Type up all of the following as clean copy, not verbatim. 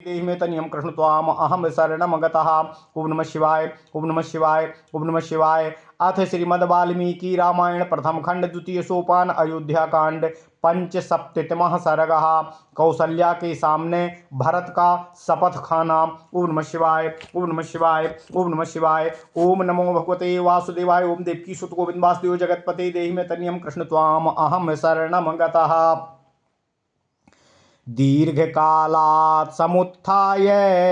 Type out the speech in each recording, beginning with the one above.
देहि मे तनियं कृष्ण त्वाम अहम शरणम गतः। ओम नमः शिवाय, ओम नमः शिवाय, ओम नमः शिवाय। अथ श्रीमद् वाल्मीकि रामायण प्रथम खंड द्वितीय सोपान अयोध्या कांड पंचसप्ततिमः सर्गः। कौसल्या के सामने भरत का शपथ खाना। ओम नमः शिवाय, ओम नमः शिवाय, ओम नमः शिवाय। ओम नमो भगवते वासुदेवाय। ओम देवकी सुत गोविंद वासुदेव जगतपते देहि मे तनियं कृष्ण त्वाम अहम शरणम गतः। दीर्घकालात् समुत्थाय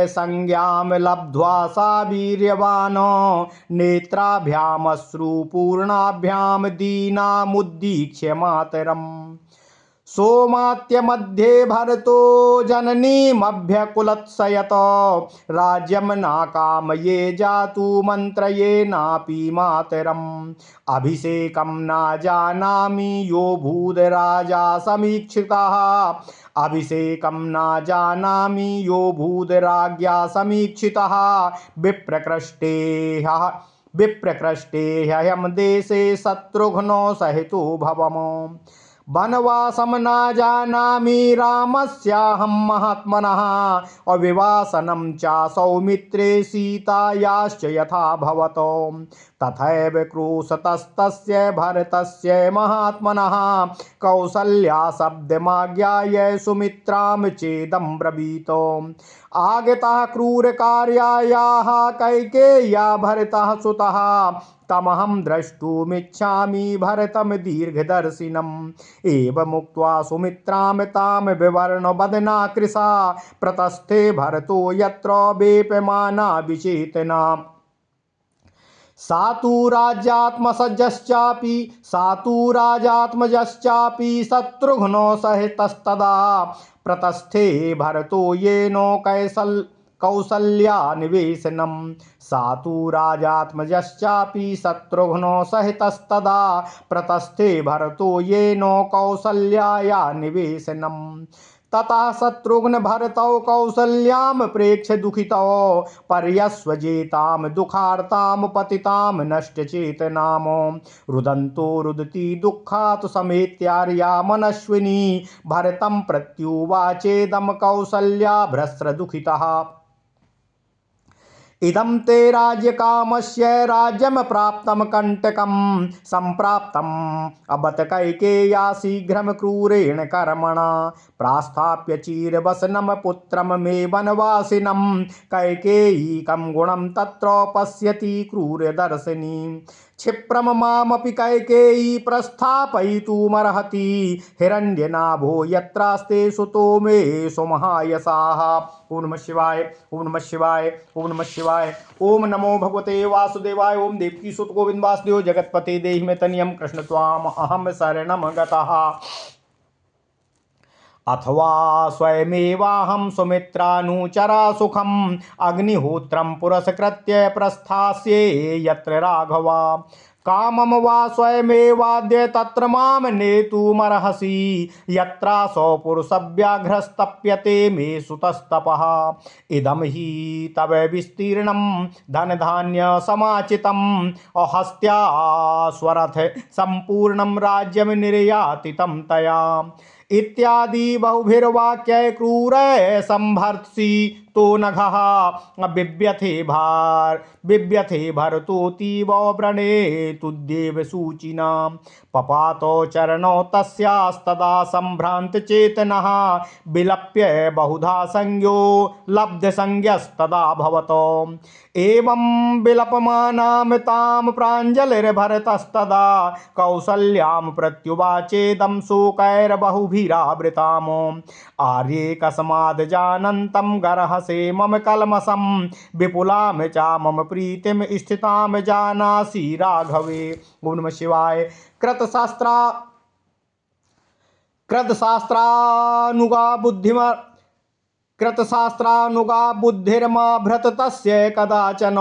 संज्ञां लब्ध्वा सा वीर्यवान् नेत्राभ्यामश्रुपूर्णाभ्यां दीनामुद्दीक्ष्य मातरम्। सोमात्यमध्ये भरतो जननीमभ्यकुलत्सयत राज्यं नाकामये जातु मन्त्रयेनापि मातरम्। अभिषेकं न जानामि यो भूदराजा समीक्षितः। अभिषेकं न जानामि यो भूदराज्ञा समीक्षितः। विप्रकृष्टे ह्ययं देशे शत्रुघ्नो सहितो भवम्। वनवासं न जानामि रामस्याहं महात्मनः। अविवासनं च सौमित्रे सीतायाश्च यथा भवतो तथैव क्रूशतस्तस्य भरतस्य महात्मनः। कौसल्या शब्दमाज्ञाय सुमित्रां चेदं ब्रवीतो। आगतः क्रूरकार्यायाः कैकेय्या भरतः सुतः। तमहं द्रष्टुमिच्छामि भरतं दीर्घदर्शिनम्। एवमुक्त्वा सुमित्रां तां विवर्ण वदना कृशा प्रतस्थे भरतो यत्र वेपमाना विचेतना। सा तु राजात्मजश्चापि शत्रुघ्नो सहितस्तदा। प्रतस्थे भरतो येनो कौसल्या निवेशनम्। सा तु राजात्मजश्चापि शत्रुघ्नो सहितस्तदा। प्रतस्थे भरतो येनो कौसल्याया निवेशनम्। ततः शत्रुघ्न भरतौ कौसल्यां प्रेक्ष्य दुःखितौ पर्यस्वजेतां दुःखार्तां पतितां नष्टचेतनां। रुदन्तो रुदती दुःखात् समेत्यार्या मनस्विनी। भरतं प्रत्युवाचेदं कौसल्या भ्रस्रदुःखितः। इदं ते राज्यकामस्य राज्यं प्राप्तं कण्टकं सम्प्राप्तम् अबत कैकेय्या शीघ्रं क्रूरेण कर्मणा। प्रास्थाप्य चीरवसनं पुत्रं मे वनवासिनं। कैकेयीकं गुणं तत्र पश्यति क्रूरदर्शिनी। क्षिप्रं मामपि कैकेयी प्रस्थापयितुमर्हति। हिरण्यनाभो यत्रास्ते सुतो मे सुमहायशाः। ओम नमः शिवाय, ओम नमः शिवाय, ओम नमः शिवाय। ओम नमो भगवते वासुदेवाय। ओम देवकी सुत गोविंद वासुदेव जगतपते देहि मे तनियं कृष्ण त्वाम अहम शरणम गतः। अथवा स्वयमेवाहं सुमित्रानुचरा सुखम् अग्निहोत्रं पुरस्कृत्य प्रस्थास्ये यत्र राघवा। कामं वा स्वयमेवाद्य तत्र मां नेतुमर्हसि। यत्रासौ पुरुषव्याघ्रस्तप्यते मे सुतस्तपः। इदं हि तव विस्तीर्णं धनधान्यसमाचितम् अहस्त्यास्वरथ सम्पूर्णं राज्यं निर्यातितं तया। इत्यादि बहुभिर्वाक्यै क्रूरै संभर्त्सि तो नघः। बिभ्यथे भरतोऽतीव व्रणेतुद्देव सूचिनां। पपातो चरणौ तस्यास्तदा सम्भ्रान्तचेतनः। विलप्य बहुधा संज्ञो लब्धसंज्ञस्तदा भवतो। एवं विलपमानां तां प्राञ्जलिर्भरतस्तदा। कौसल्यां प्रत्युवाचेदं शोकैर्बहुभिरावृताम्। आर्ये कस्माद् जानन्तं गर्हसे मम कल्मषं। विपुलां च मम प्रीतिं स्थितां जानासि राघवे। ओम नमः शिवाय। कृतशास्त्रानुगा बुद्धिर्मा भृततस्य कदाचन।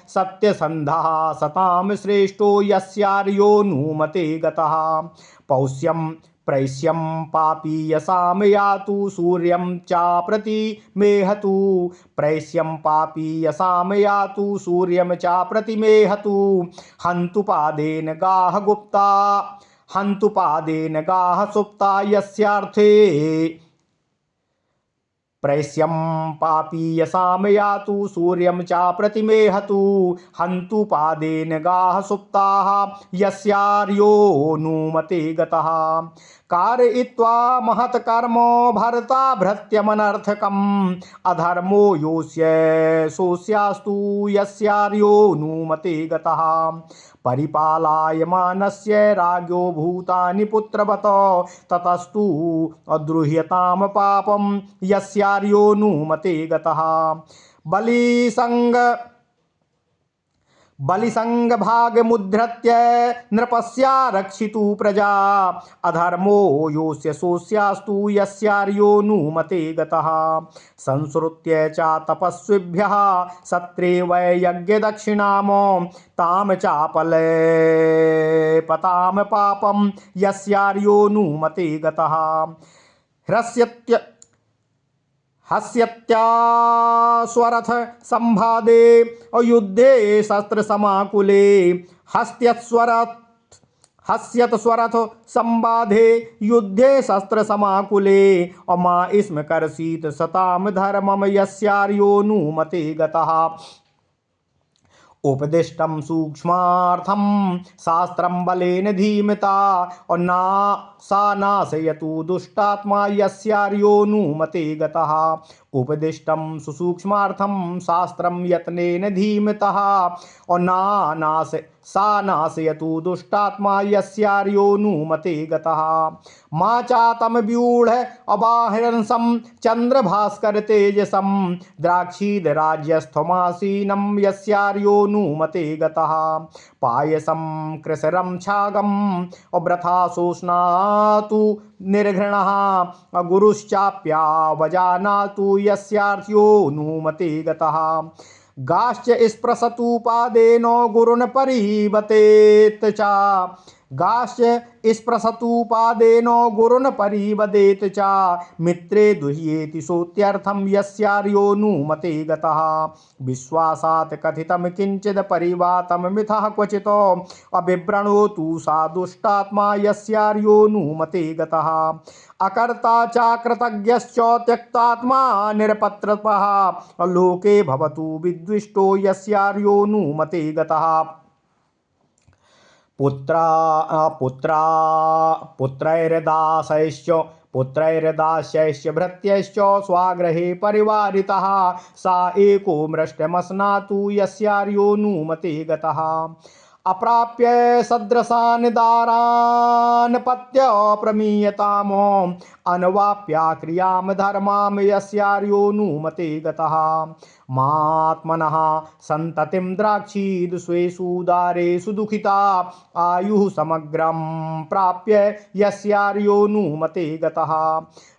सत्यसन्धः सतां श्रेष्ठो यस्यार्योऽनुमते गतः। पौष्यं प्रैष्यं पापीयसां यातु सूर्यं चाप्रति मेहतु। प्रैष्यं पापीयसां यातु सूर्यं चाप्रति मेहतु। हन्तु पादेन गाः सुप्ता यस्यार्थे प्रैस्यं पापीयसाम यातु सूर्यं चा प्रतिमेहतु हन्तु पादेन गाः सुप्ताः यस्यार्यो नुमते गतः कारयित्वा महत्कर्मो भर्ता भृत्यमनर्थकम् अधर्मो योऽस्य सोऽस्यास्तु यस्यार्यो नुमते गतः परिपालायमानस्य राज्ञो भूतानि पुत्रवत् ततस्तु अद्रुह्यतां पापं यस्यार्यो नुमते गतः बलिसंग भाग मुद्धृत्य नृपस्यारक्षितु प्रजा अधर्मो योऽस्य सोऽस्यास्तु यस्यार्यो नुमते गतः संसृत्य च तपस्विभ्यः सत्रे वै यज्ञदक्षिणामो ताम चापले पताम पापं यस्यार्यो नुमते गतः हस्यत्यास्वरथ संभादे युद्धे शस्त्र समाकुले हस्यत स्वरथ संबाधे युद्धे शस्त्र समाकुले अमा इसम करसीत सताम धर्मम यस्यार्यो नुमते गतः उपदिष्टं सूक्ष्मार्थं शास्त्रं बलेन धीमता और सा नाशयतु दुष्टात्मा यस्यार्यो नुमते गतः उपदिष्टं सुसूक्ष्मार्थं शास्त्रं यत्नेन धीमतः और सा नाशयतु दुष्टात्मा यस्यार्यो नुमते गतः मा चातम व्यूढ़ अबाहरंसं चंद्रभास्कर तेजसं द्राक्षीद राज्यस्थमासीनं यस्यार्यो नुमते गतः पायसं कृसरं छागं अव्रथा सोष्णातु निर्घृणः गुरुश्चाप्यावजानातु यस्यार्यो नुमते गतः गाश्च स्पृशतु पादेनो गुरुन् परिवतेत् च गाश्च स्पृशतु पादेनो गुरुन् परिवदेत् च मित्रे दुह्येति सोत्यर्थं यस्यार्यो नुमते गतः विश्वासात् कथितं किंचिद परिवातं मिथः क्वचितो अबिभ्रणोतु सा दुष्टात्मा यस्यार्यो नुमते गतः अकर्ता चाकृतज्ञश्च त्यक्तात्मा निरपत्रपः लोके भवतु विद्विष्टो यस्यार्यो नुमते गतः पुत्रैर्दास्यैश्च भृत्यैश्च स्वागृहे परिवारितः सा एको मृष्टमस्नातु यस्यार्यो नुमते गतः अप्राप्य सदृशान् दारान् पत्य प्रमीयतामो अनवाप्या क्रियां धर्मां यस्यार्यो नुमते गतः मात्मनः संततिं द्राक्षीद स्वेषु दारेषु दुःखिता आयुः समग्रं प्राप्य यस्यार्यो नुमते गतः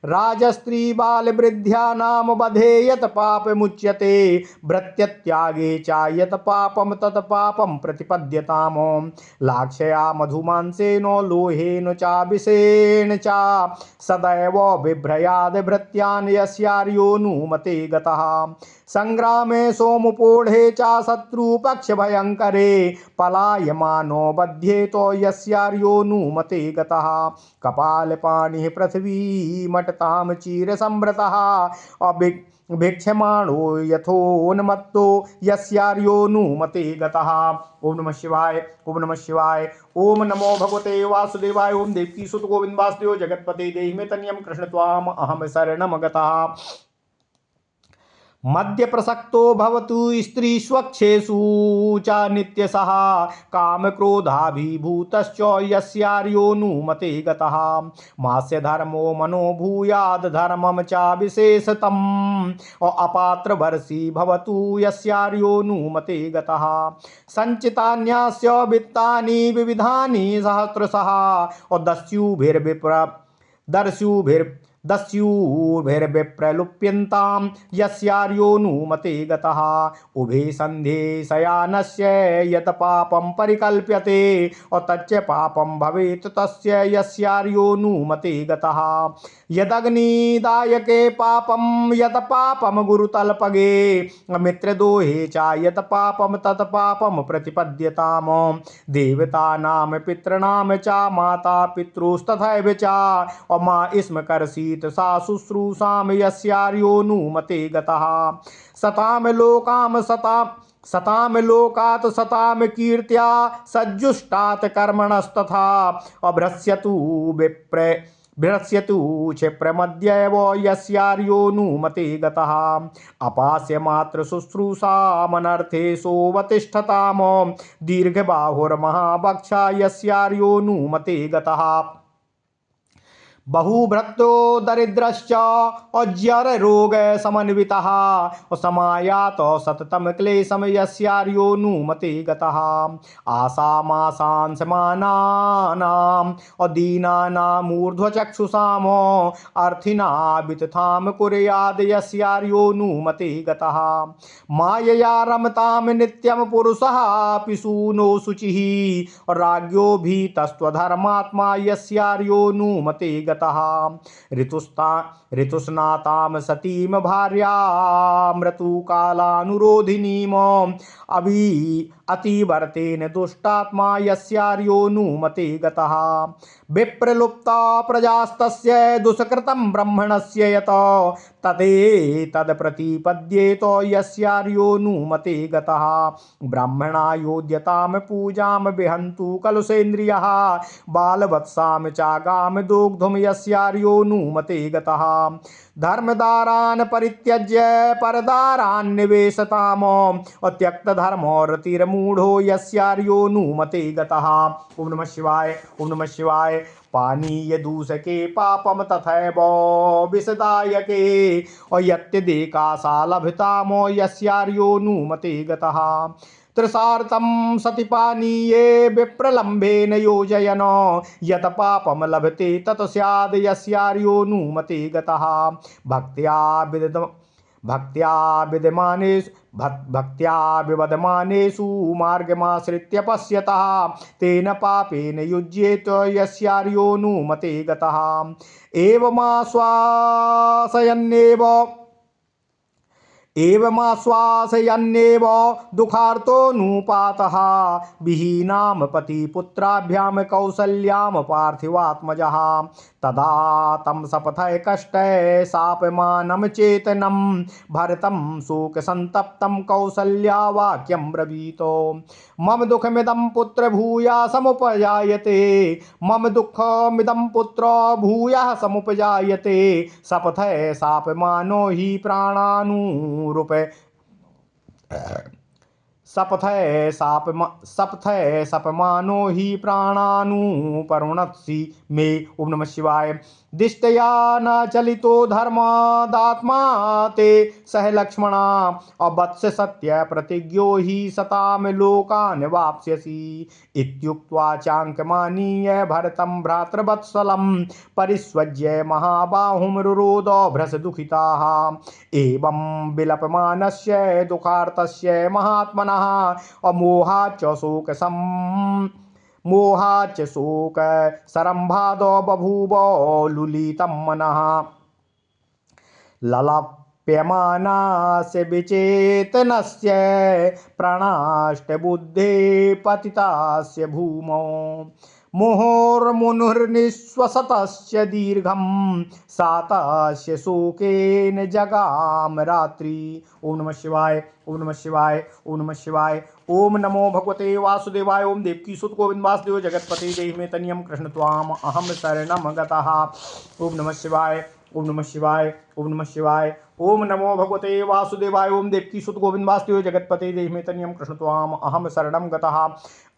राजस्त्री बालवृद्ध्यानां वधे यत् पापमुच्यते भृत्यत्यागे च यत् पापं तत् पापं प्रतिपद्यताम् लाक्षया मधुमांसेन लोहेन च विषेण च सदैव बिभ्रयाद भृत्यान् यस्यार्यो नुमते गतः संग्रामे सोमुपोढ़े च शत्रुपक्ष भयंकरे पलायमानो बध्येतो यस्यार्यो नुमते गतः कपालपाणिः पृथ्वी मटतां चीरसंभृतः भिक्षमाणो यथोन्मत्तो यस्यार्यो नुमते गतः। ओम नमः शिवाय, ओम नमः शिवाय, ओम नमो भगवते वासुदेवाय, ओम देवकी सुत गोविंद वासुदेव जगतपते देहि मे तन्यं कृष्ण त्वाम अहम शरणम गतः। मध्य प्रसक्तो भवतु स्त्री स्वच्छेषु च नित्यसः काम क्रोधाभिभूतश्च यस्यार्यो नुमते गतः। मास्य धर्मो मनो भूयाद धर्मं च विशेषतम् अपात्रवर्षी भवतु यस्यार्यो नुमते गतः। संचितान्यास्य वित्तानि विविधानि सहस्रशः दस्युभिर्विप्रलुप्यन्तां यस्यार्यो नुमते गतः। उभे सन्धे शयानस्य यत् पापं परिकल्प्यते तच्च पापं भवेत् तस्य यस्यार्यो नुमते गतः। यदग्निदायके पापं यत् पापं गुरुतल्पगे मित्रदोहे च यत् पापं तत् पापं प्रतिपद्यताम्। देवतानां पितॄणां च माता पितृस्तथैव च मा स्म करसी आसीत् सा शुश्रूषां यस्यार्योऽनुमते गतः सतां लोकात् सतां कीर्त्या सज्जुष्टात् कर्मणस्तथा अभ्रस्यतु भ्रस्यतु क्षिप्रमद्यैव यस्यार्योऽनुमते गतः अपास्य मात्र शुश्रूषामनर्थे सोऽवतिष्ठताम दीर्घबाहुर्महावक्षा यस्यार्योऽनुमते गतः बहुभ्रतो दरिद्रश्च अज्जररोग समन्वितः समायात सततं क्लेशं यस्यार्योऽनुमते गतः आसामासांसमानानाम् अदीनानामूर्ध्वचक्षुषाम् अर्थिना वितथां कुर्याद् यस्यार्योऽनुमते गतः मायया रमतां नित्यं पुरुषः पिशूनो शुचिः राज्ञो भीतस्त्वधर्मात्मा यस्यार्योऽनुमते गतः ऋतुस्नातां सतीं भार्यामृतुकालानुरोधिनीम् अतिवर्तेन दुष्टात्मा यस्यार्योऽनुमते गतः विप्रलुप्ता प्रजास्तस्य दुष्कृतं ब्रह्मणस्य यत तदेतत्प्रतिपद्येत यस्यार्योऽनुमते गतः ब्राह्मणा योज्यतां पूजां विहन्तु कलुषेन्द्रियः बालवत्सां चागां दोग्धुं यस्यार्योऽनुमते गतः धर्मदारान् परित्यज्य परदारान् निवेशताम् अत्यक्तधर्मो रतिर्मूढो यस्यार्योऽनुमते गतः। ओम नमः शिवाय। ओम नमः शिवाय। पानीय दूषके पापम तथैव विषदायके अयत्यदेकाशालभतामो यस्यार्योऽनुमते गतः तृषार्तं सति पानीये विप्रलम्बेन योजयन् यत पापम लभते तत् स्याद् यस्यार्योऽनुमते गतः भक्त्या विवदमानेषु मार्गमाश्रित्य पश्यतः तेन पापेन युज्येत यस्यार्योऽनुमते गतः एवमाश्वासयन्नेव दुःखार्तोऽनुपातः विहीनां पतिपुत्राभ्यां कौसल्यां पार्थिवात्मजः तदा तं सपथय कष्टय शापमानं चेतनं भरतं शोकसन्तप्तं कौसल्या वाक्यं ब्रवीतो मम दुःखमिदं पुत्र भूयः समुपजायते मम दुःखमिदं पुत्र भूयः समुपजायते सपथय शापमानो हि प्राणानुरूप सपथय सपमानो हि प्राणानुपरुणत्सि मे। ओम नमः शिवाय। दिष्टया न चलितो धर्मादात्मा ते सह लक्ष्मणा अवत्स सत्य प्रतिज्ञो हि सताम लोकान् वाप्स्यसि इत्युक्त्वा चाङ्कमानीय भरतं भ्रातृवत्सलं परिस्वज्य महाबाहुं रुरोद भ्रसदुःखिताः एवं विलपमानस्य दुःखार्तस्य महात्मनः मोहाच्च शोक सरम्भादो बभूव लुलितं मनः ललाप्यमानास्य विचेतनस्य प्रणाष्टबुद्धे पतितास्य भूमौ मुहुर्मुहुर्निःश्वसतस्य दीर्घं सातस्य शोकेन जगाम रात्रि। ओम नमः शिवाय। ओम नमः शिवाय। ओम नमः शिवाय। ओम नमो भगवते वासुदेवाय। ओम देवकी सुत गोविंद वासुदेव जगतपते देहि मे तनियम कृष्ण त्वाम अहम शरणम गतः। ओम नमः शिवाय। ओम नमः शिवाय। ओम नमः शिवाय। ओम नमो भगवते वासुदेवाय। ओम देवकी सुत गोविंद वासुदेव जगतपते देहि मे तनियम कृष्ण त्वाम अहम शरणम गतः।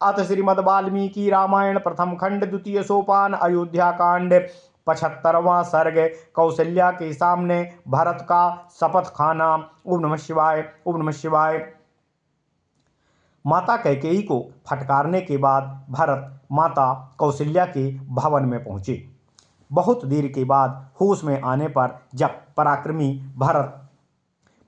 अथ श्रीमद् वाल्मीकि रामायण प्रथम खंड द्वितीय सोपान अयोध्या कांड 75वां सर्ग कौशल्या के सामने भरत का शपथ खाना। ओम नमः शिवाय। ओम नमः शिवाय। माता कैकेयी को फटकारने के बाद भरत माता कौशल्या के भवन में पहुंचे। बहुत देर के बाद होश में आने पर जब पराक्रमी भरत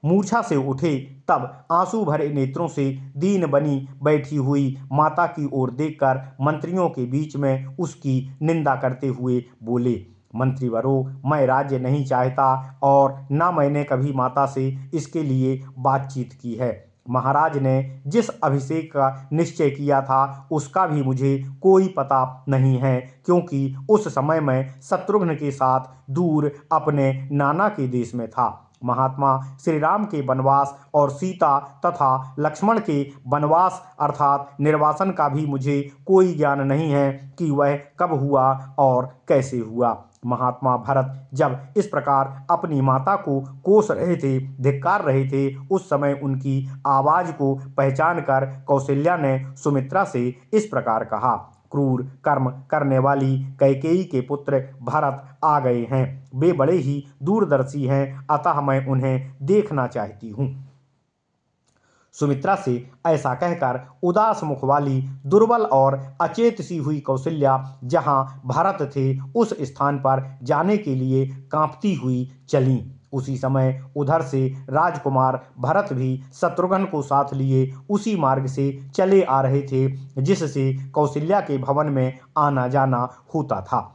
मूर्छा से उठे तब आंसू भरे नेत्रों से दीन बनी बैठी हुई माता की ओर देखकर मंत्रियों के बीच में उसकी निंदा करते हुए बोले, मंत्रीवरों, मैं राज्य नहीं चाहता और न मैंने कभी माता से इसके लिए बातचीत की है। महाराज ने जिस अभिषेक का निश्चय किया था उसका भी मुझे कोई पता नहीं है, क्योंकि उस समय मैं शत्रुघ्न के साथ दूर अपने नाना के देश में था। महात्मा श्री राम के वनवास और सीता तथा लक्ष्मण के वनवास अर्थात निर्वासन का भी मुझे कोई ज्ञान नहीं है कि वह कब हुआ और कैसे हुआ। महात्मा भरत जब इस प्रकार अपनी माता को कोस रहे थे, धिक्कार रहे थे, उस समय उनकी आवाज को पहचान कर कौशल्या ने सुमित्रा से इस प्रकार कहा, क्रूर कर्म करने वाली कैकेयी के पुत्र भरत आ गए हैं। वे बड़े ही दूरदर्शी हैं, अतः मैं उन्हें देखना चाहती हूँ। सुमित्रा से ऐसा कहकर उदास मुख वाली, दुर्बल और अचेत सी हुई कौशल्या जहां भरत थे उस स्थान पर जाने के लिए कांपती हुई चलीं। उसी समय उधर से राजकुमार भरत भी शत्रुघ्न को साथ लिए उसी मार्ग से चले आ रहे थे जिससे कौशल्या के भवन में आना जाना होता था।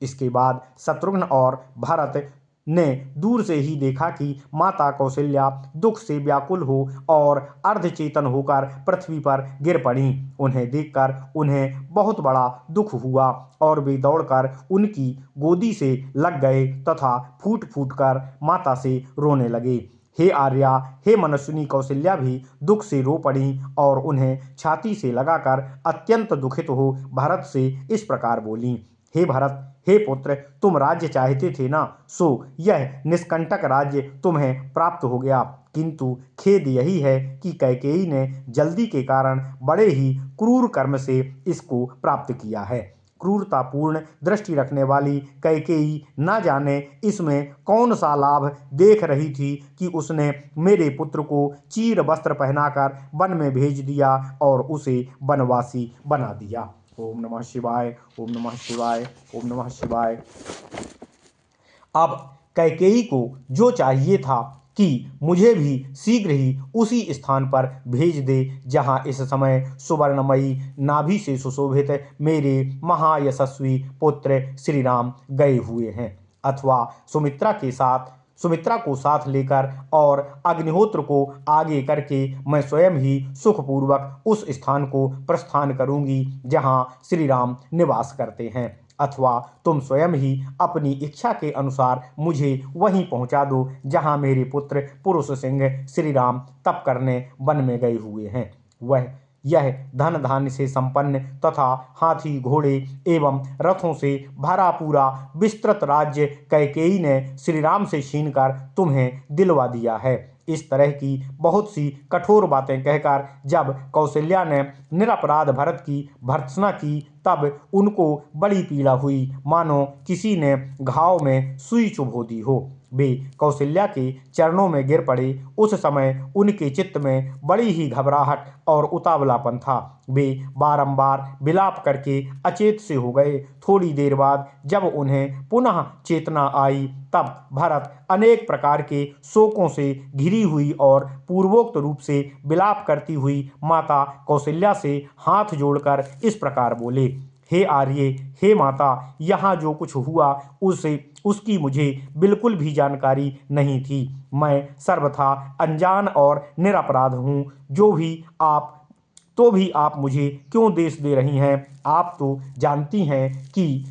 इसके बाद शत्रुघ्न और भरत ने दूर से ही देखा कि माता कौशल्या दुख से व्याकुल हो और अर्धचेतन होकर पृथ्वी पर गिर पड़ी। उन्हें देखकर उन्हें बहुत बड़ा दुख हुआ और वे दौड़कर उनकी गोदी से लग गए तथा फूट फूट कर माता से रोने लगे। हे आर्या, हे मनस्विनी कौशल्या भी दुख से रो पड़ी और उन्हें छाती से लगाकर अत्यंत दुखित हो भरत से इस प्रकार बोली, हे भरत, हे पुत्र, तुम राज्य चाहते थे ना, सो यह निष्कंटक राज्य तुम्हें प्राप्त हो गया, किंतु खेद यही है कि कैकेयी ने जल्दी के कारण बड़े ही क्रूर कर्म से इसको प्राप्त किया है। क्रूरतापूर्ण दृष्टि रखने वाली कैकेयी न जाने इसमें कौन सा लाभ देख रही थी कि उसने मेरे पुत्र को चीर वस्त्र पहनाकर वन में भेज दिया और उसे वनवासी बना दिया। ओम नमः शिवाय, ओम नमः शिवाय, ओम नमः शिवाय। अब कैकेयी को जो चाहिए था कि मुझे भी शीघ्र ही उसी स्थान पर भेज दे जहां इस समय सुवर्णमयी नाभि से सुशोभित मेरे महायशस्वी पुत्र श्री राम गए हुए हैं, अथवा सुमित्रा को साथ लेकर और अग्निहोत्र को आगे करके मैं स्वयं ही सुखपूर्वक उस स्थान को प्रस्थान करूंगी जहां श्री राम निवास करते हैं, अथवा तुम स्वयं ही अपनी इच्छा के अनुसार मुझे वहीं पहुंचा दो जहां मेरे पुत्र पुरुष सिंह श्री राम तप करने वन में गए हुए हैं। यह धन धान्य से संपन्न तथा हाथी घोड़े एवं रथों से भरा पूरा विस्तृत राज्य कैकेयी ने श्री राम से छीनकर तुम्हें दिलवा दिया है। इस तरह की बहुत सी कठोर बातें कहकर जब कौशल्या ने निरपराध भरत की भर्त्सना की तब उनको बड़ी पीड़ा हुई, मानो किसी ने घाव में सुई चुभो दी हो। वे कौशल्या के चरणों में गिर पड़े। उस समय उनके चित्त में बड़ी ही घबराहट और उतावलापन था। वे बारंबार विलाप करके अचेत से हो गए। थोड़ी देर बाद जब उन्हें पुनः चेतना आई तब भरत अनेक प्रकार के शोकों से घिरी हुई और पूर्वोक्त रूप से विलाप करती हुई माता कौशल्या से हाथ जोड़कर इस प्रकार बोले, हे आर्ये, हे माता, यहाँ जो कुछ हुआ उसकी मुझे बिल्कुल भी जानकारी नहीं थी। मैं सर्वथा अनजान और निरपराध हूँ। तो भी आप मुझे क्यों देश दे रही हैं? आप तो जानती हैं कि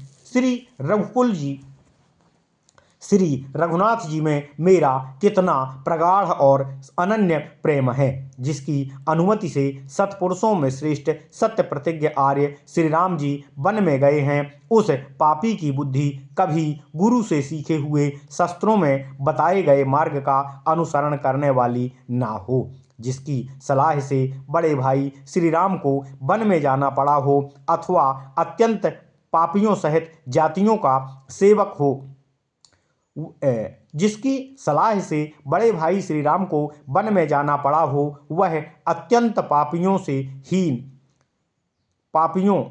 श्री रघुनाथ जी में मेरा कितना प्रगाढ़ और अनन्य प्रेम है, जिसकी अनुमति से सत्पुरुषों में श्रेष्ठ सत्य प्रतिज्ञ आर्य श्री राम जी वन में गए हैं। उस पापी की बुद्धि कभी गुरु से सीखे हुए शस्त्रों में बताए गए मार्ग का अनुसरण करने वाली ना हो, जिसकी सलाह से बड़े भाई श्री राम को वन में जाना पड़ा हो, अथवा अत्यंत पापियों सहित जातियों का सेवक हो, जिसकी सलाह से बड़े भाई श्री राम को वन में जाना पड़ा हो, वह अत्यंत पापियों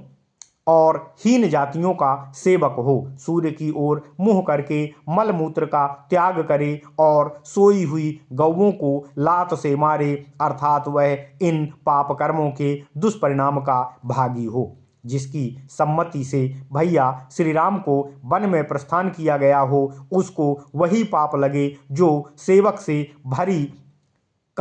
और हीन जातियों का सेवक हो, सूर्य की ओर मुँह करके मलमूत्र का त्याग करे और सोई हुई गौओं को लात से मारे, अर्थात वह इन पाप कर्मों के दुष्परिणाम का भागी हो, जिसकी सम्मति से भैया श्री राम को वन में प्रस्थान किया गया हो, उसको वही पाप लगे जो सेवक से भरी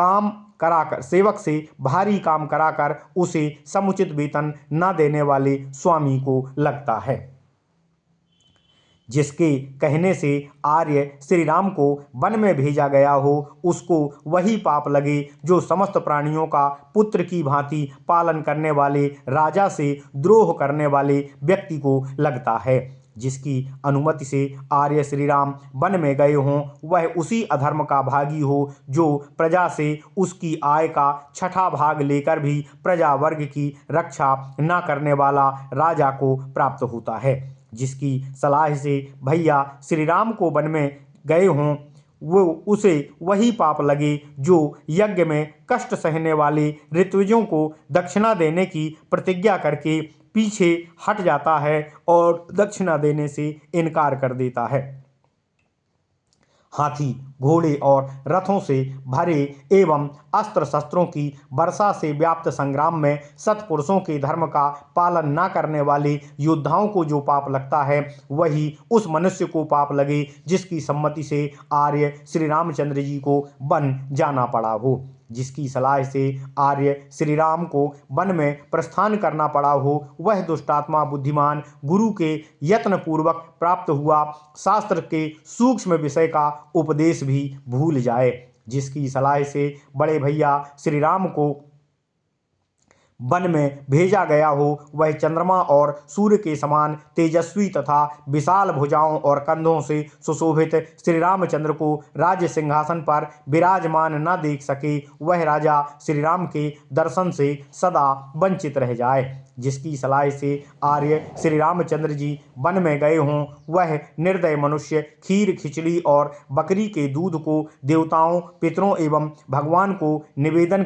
काम कराकर, सेवक से भारी काम कराकर उसे समुचित वेतन न देने वाले स्वामी को लगता है। जिसके कहने से आर्य श्री राम को वन में भेजा गया हो, उसको वही पाप लगे जो समस्त प्राणियों का पुत्र की भांति पालन करने वाले राजा से द्रोह करने वाले व्यक्ति को लगता है। जिसकी अनुमति से आर्य श्री राम वन में गए हों, वह उसी अधर्म का भागी हो जो प्रजा से उसकी आय का 6ठा भाग लेकर भी प्रजा वर्ग की रक्षा न करने वाला राजा को प्राप्त होता है। जिसकी सलाह से भैया श्री राम को वन में गए हों, वो उसे वही पाप लगे जो यज्ञ में कष्ट सहने वाले ऋत्विजों को दक्षिणा देने की प्रतिज्ञा करके पीछे हट जाता है और दक्षिणा देने से इनकार कर देता है। हाथी, घोड़े और रथों से भरे एवं अस्त्र शस्त्रों की वर्षा से व्याप्त संग्राम में सत्पुरुषों के धर्म का पालन न करने वाले योद्धाओं को जो पाप लगता है, वही उस मनुष्य को पाप लगे जिसकी सम्मति से आर्य श्री रामचंद्र जी को वन जाना पड़ा हो। जिसकी सलाह से आर्य श्री राम को वन में प्रस्थान करना पड़ा हो, वह दुष्टात्मा बुद्धिमान गुरु के यत्न पूर्वक प्राप्त हुआ शास्त्र के सूक्ष्म विषय का उपदेश भी भूल जाए। जिसकी सलाह से बड़े भैया श्री राम को वन में भेजा गया हो, वह चंद्रमा और सूर्य के समान तेजस्वी तथा विशाल भुजाओं और कंधों से सुशोभित श्री रामचंद्र को राज्य सिंहासन पर विराजमान न देख सके, वह राजा श्री राम के दर्शन से सदा वंचित रह जाए। जिसकी सलाह से आर्य श्री रामचंद्र जी वन में गए हों, वह निर्दय मनुष्य खीर, खिचड़ी और बकरी के दूध को देवताओं, पितरों एवं भगवान को निवेदन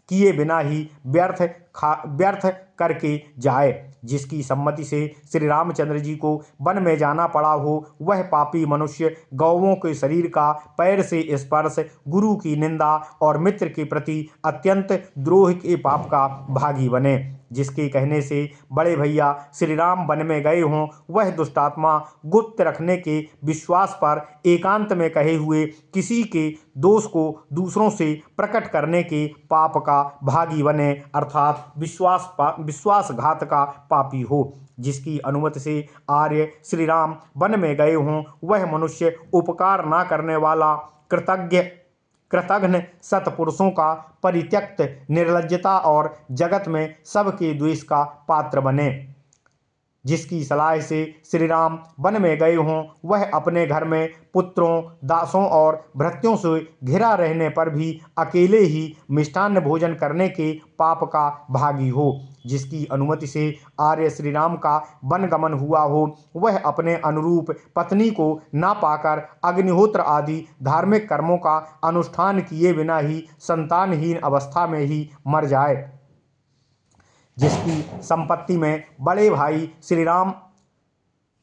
किए बिना ही व्यर्थ करके जाए। जिसकी सम्मति से श्री रामचंद्र जी को वन में जाना पड़ा हो, वह पापी मनुष्य गौवों के शरीर का पैर से स्पर्श, गुरु की निंदा और मित्र के प्रति अत्यंत द्रोह के पाप का भागी बने। जिसके कहने से बड़े भैया श्री राम वन में गए हों, वह दुष्टात्मा गुप्त रखने के विश्वास पर एकांत में कहे हुए किसी के दोष को दूसरों से प्रकट करने के पाप का भागी बने, अर्थात विश्वासघात का पापी हो। जिसकी अनुमति से आर्य श्री राम वन में गए हों, वह मनुष्य उपकार न करने वाला कृतघ्न सत्पुरुषों का परित्यक्त निर्लज्जता और जगत में सबके द्वेष का पात्र बने। जिसकी सलाह से श्री राम वन में गए हों, वह अपने घर में पुत्रों, दासों और भृत्यों से घिरा रहने पर भी अकेले ही मिष्टान्न भोजन करने के पाप का भागी हो। जिसकी अनुमति से आर्य श्री राम का वन गमन हुआ हो, वह अपने अनुरूप पत्नी को ना पाकर अग्निहोत्र आदि धार्मिक कर्मों का अनुष्ठान किए बिना ही संतानहीन अवस्था में ही मर जाए। जिसकी संपत्ति में बड़े भाई श्री राम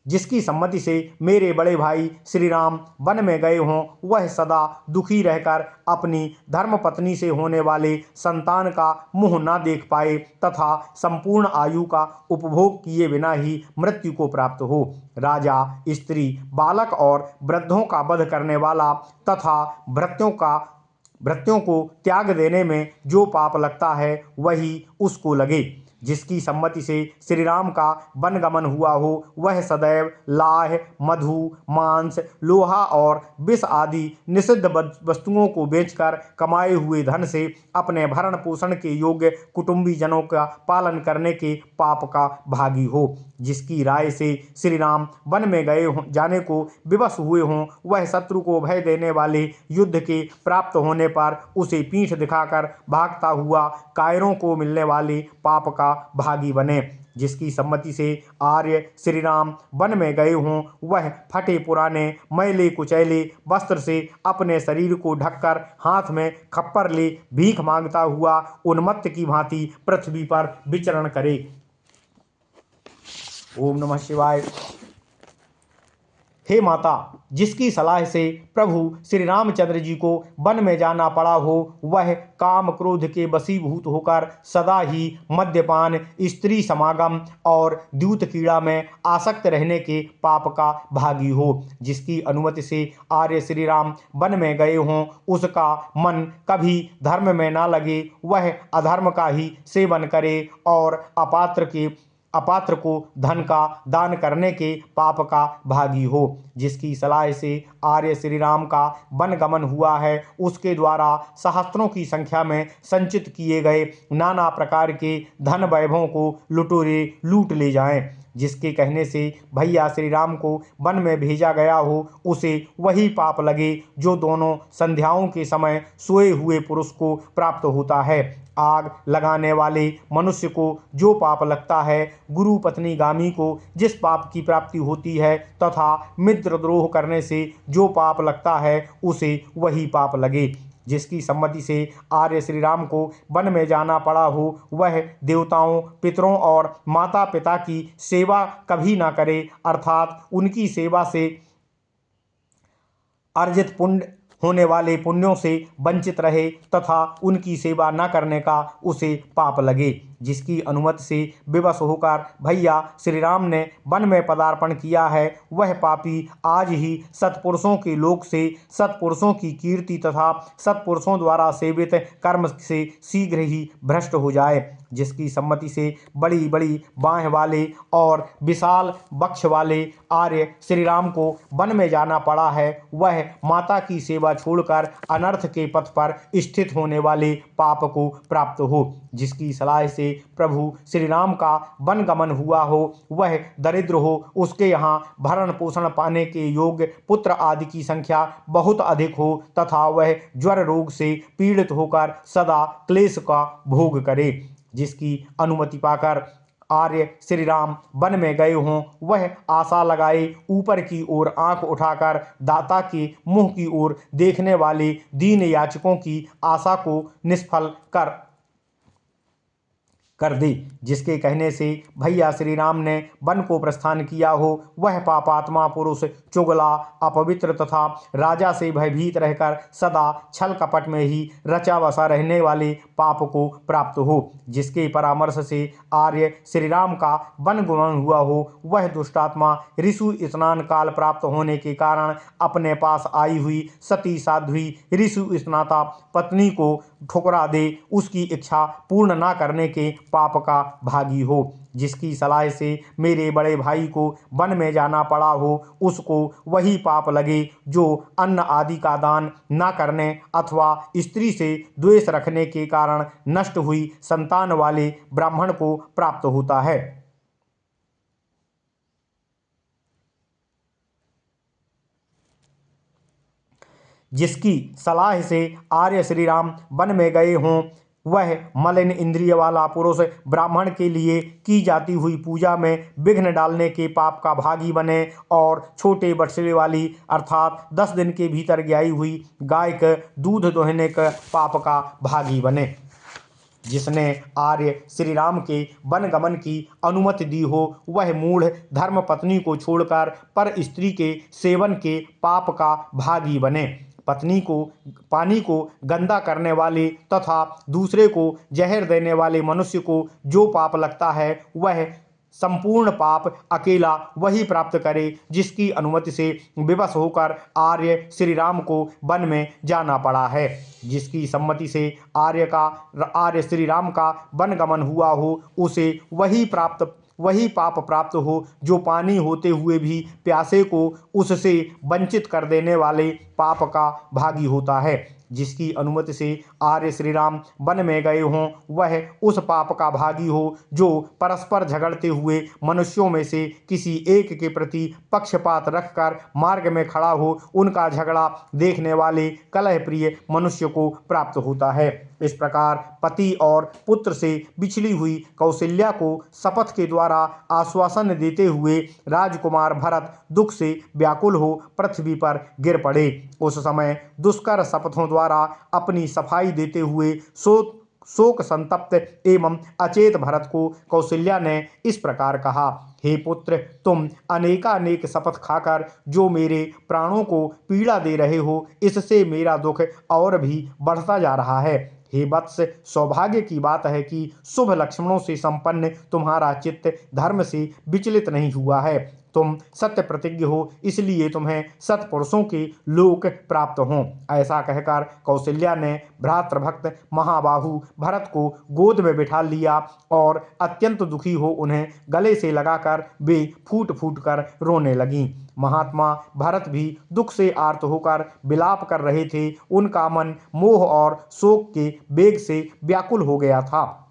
जिसकी सम्मति से मेरे बड़े भाई श्री राम वन में गए हों, वह सदा दुखी रहकर अपनी धर्मपत्नी से होने वाले संतान का मुँह न देख पाए तथा संपूर्ण आयु का उपभोग किए बिना ही मृत्यु को प्राप्त हो। राजा, स्त्री, बालक और वृद्धों का वध करने वाला तथा भृत्यों को त्याग देने में जो पाप लगता है, वही उसको लगे। जिसकी सम्मति से श्री राम का वन गमन हुआ हो, वह सदैव लाह, मधु, मांस, लोहा और विष आदि निषिद्ध वस्तुओं को बेचकर कमाए हुए धन से अपने भरण पोषण के योग्य कुटुंबी जनों का पालन करने के पाप का भागी हो। जिसकी राय से श्री राम वन में गए जाने को विवश हुए हों, वह शत्रु को भय देने वाले युद्ध के प्राप्त होने पर उसे पीठ दिखाकर भागता हुआ कायरों को मिलने वाले पाप का भागी बने। जिसकी सम्मति से आर्य श्री राम वन में गए हों, वह फटे पुराने मैले कुचैले वस्त्र से अपने शरीर को ढककर हाथ में खप्पर ले भीख मांगता हुआ उन्मत्त की भांति पृथ्वी पर विचरण करे। ओम नमः शिवाय। हे माता, जिसकी सलाह से प्रभु श्री रामचंद्र जी को वन में जाना पड़ा हो, वह काम क्रोध के वशीभूत होकर सदा ही मद्यपान, स्त्री समागम और द्यूत कीड़ा में आसक्त रहने के पाप का भागी हो। जिसकी अनुमति से आर्य श्री राम वन में गए हों, उसका मन कभी धर्म में ना लगे, वह अधर्म का ही सेवन करे और अपात्र को धन का दान करने के पाप का भागी हो। जिसकी सलाह से आर्य श्री राम का वन गमन हुआ है, उसके द्वारा सहस्त्रों की संख्या में संचित किए गए नाना प्रकार के धन वैभवों को लुटेरे लूट ले जाएं। जिसके कहने से भैया श्री राम को वन में भेजा गया हो, उसे वही पाप लगे जो दोनों संध्याओं के समय सोए हुए पुरुष को प्राप्त होता है। आग लगाने वाले मनुष्य को जो पाप लगता है, गुरु पत्नी गामी को जिस पाप की प्राप्ति होती है, तथा मित्रद्रोह करने से जो पाप लगता है, उसे वही पाप लगे। जिसकी सम्मति से आर्य श्री राम को वन में जाना पड़ा हो, वह देवताओं, पितरों और माता पिता की सेवा कभी ना करे, अर्थात उनकी सेवा से अर्जित पुण्य होने वाले पुण्यों से वंचित रहे तथा उनकी सेवा न करने का उसे पाप लगे। जिसकी अनुमति से विवश होकर भैया श्री राम ने वन में पदार्पण किया है, वह पापी आज ही सत्पुरुषों के लोक से सत्पुरुषों की कीर्ति तथा सत्पुरुषों द्वारा सेवित कर्म से शीघ्र ही भ्रष्ट हो जाए। जिसकी सम्मति से बड़ी बड़ी बाँह वाले और विशाल वक्ष वाले आर्य श्री राम को वन में जाना पड़ा है, वह माता की सेवा छोड़कर अनर्थ के पथ पर स्थित होने वाले पाप को प्राप्त हो। जिसकी सलाह से प्रभु श्री राम का वन गमन हुआ हो, वह दरिद्र हो, उसके यहाँ भरण पोषण पाने के योग्य पुत्र आदि की संख्या बहुत अधिक हो तथा वह ज्वर रोग से पीड़ित होकर सदा क्लेश का भोग करे। जिसकी अनुमति पाकर आर्य श्री राम वन में गए हों, वह आशा लगाए ऊपर की ओर आंख उठाकर दाता के मुंह की ओर देखने वाले दीन याचकों की आशा को निष्फल कर दे। जिसके कहने से भैया श्री राम ने वन को प्रस्थान किया हो, वह पापात्मा पुरुष चुगला, अपवित्र तथा राजा से भयभीत रहकर सदा छल कपट में ही रचा बसा रहने वाले पाप को प्राप्त हो। जिसके परामर्श से आर्य श्री राम का वन गमन हुआ हो, वह दुष्टात्मा ऋषु स्नान काल प्राप्त होने के कारण अपने पास आई हुई सती साध्वी ऋषु स्नाता पत्नी को ठुकरा दे, उसकी इच्छा पूर्ण ना करने के पाप का भागी हो। जिसकी सलाह से मेरे बड़े भाई को वन में जाना पड़ा हो, उसको वही पाप लगे जो अन्न आदि का दान ना करने अथवा स्त्री से द्वेष रखने के कारण नष्ट हुई संतान वाले ब्राह्मण को प्राप्त होता है। जिसकी सलाह से आर्य श्री राम वन में गए हों, वह मलिन इंद्रिय वाला पुरुष ब्राह्मण के लिए की जाती हुई पूजा में विघ्न डालने के पाप का भागी बने और छोटे बछड़े वाली अर्थात 10 दिन के भीतर ब्याई हुई गाय के दूध दोहने के पाप का भागी बने। जिसने आर्य श्री राम के वन गमन की अनुमति दी हो, वह मूढ़ धर्म पत्नी को छोड़कर पर स्त्री के सेवन के पाप का भागी बने। पत्नी को पानी को गंदा करने वाले तथा दूसरे को जहर देने वाले मनुष्य को जो पाप लगता है, वह संपूर्ण पाप अकेला वही प्राप्त करे जिसकी अनुमति से विवश होकर आर्य श्री राम को वन में जाना पड़ा है। जिसकी सम्मति से आर्य श्री राम का वन गमन हुआ हो, उसे वही पाप प्राप्त हो जो पानी होते हुए भी प्यासे को उससे वंचित कर देने वाले पाप का भागी होता है। जिसकी अनुमति से आर्य श्री राम वन में गए हों, वह उस पाप का भागी हो जो परस्पर झगड़ते हुए मनुष्यों में से किसी एक के प्रति पक्षपात रखकर मार्ग में खड़ा हो उनका झगड़ा देखने वाले कलह प्रिय मनुष्य को प्राप्त होता है। इस प्रकार पति और पुत्र से बिछड़ी हुई कौशल्या को शपथ के द्वारा आश्वासन देते हुए राजकुमार भरत दुख से व्याकुल हो पृथ्वी पर गिर पड़े। उस समय दुष्कर शपथों द्वारा अपनी सफाई देते हुए शोक संतप्त एवं अचेत भरत को कौशल्या ने इस प्रकार कहा, हे पुत्र, तुम अनेकानेक शपथ खाकर जो मेरे प्राणों को पीड़ा दे रहे हो, इससे मेरा दुख और भी बढ़ता जा रहा है। हे वत्स, सौभाग्य की बात है कि शुभ लक्षणों से संपन्न तुम्हारा चित्त धर्म से विचलित नहीं हुआ है। तुम सत्य प्रतिज्ञ हो, इसलिए तुम्हें सत्पुरुषों के लोक प्राप्त हों। ऐसा कहकर कौशल्या ने भ्रातृभक्त महाबाहु भरत को गोद में बिठा लिया और अत्यंत दुखी हो उन्हें गले से लगाकर वे फूट फूट कर रोने लगीं। महात्मा भरत भी दुख से आर्त होकर विलाप कर रहे थे। उनका मन मोह और शोक के वेग से व्याकुल हो गया था।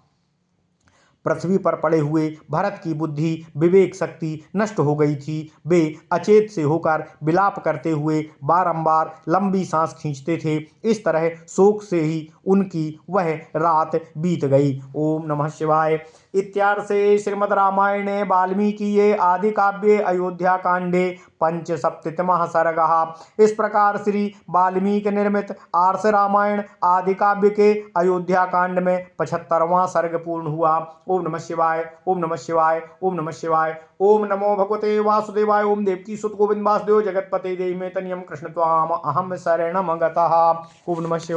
पृथ्वी पर पड़े हुए भरत की बुद्धि विवेक शक्ति नष्ट हो गई थी। वे अचेत से होकर विलाप करते हुए बारंबार लंबी सांस खींचते थे। इस तरह शोक से ही उनकी वह रात बीत गई। ओम नमः शिवाय। इत्यार्षे श्रीमद् रामायणे वाल्मीकिये आदि काव्ये अयोध्या कांडे पंचसप्ततितमः सर्गः। इस प्रकार श्री वाल्मीकि निर्मित आर्ष रामायण आदि काव्य के अयोध्या कांड में 75वां सर्ग पूर्ण हुआ। ओम नमः शिवाय। ओम नमः शिवाय। ओम नमः शिवाय। ओम नमो भगवते वासुदेवाय। ओम देवकी सुत गोविंद वासुदेव जगतपते देहि में तनियम कृष्ण त्वाम अहम शरणम गतः। ओम नमः शिवाय।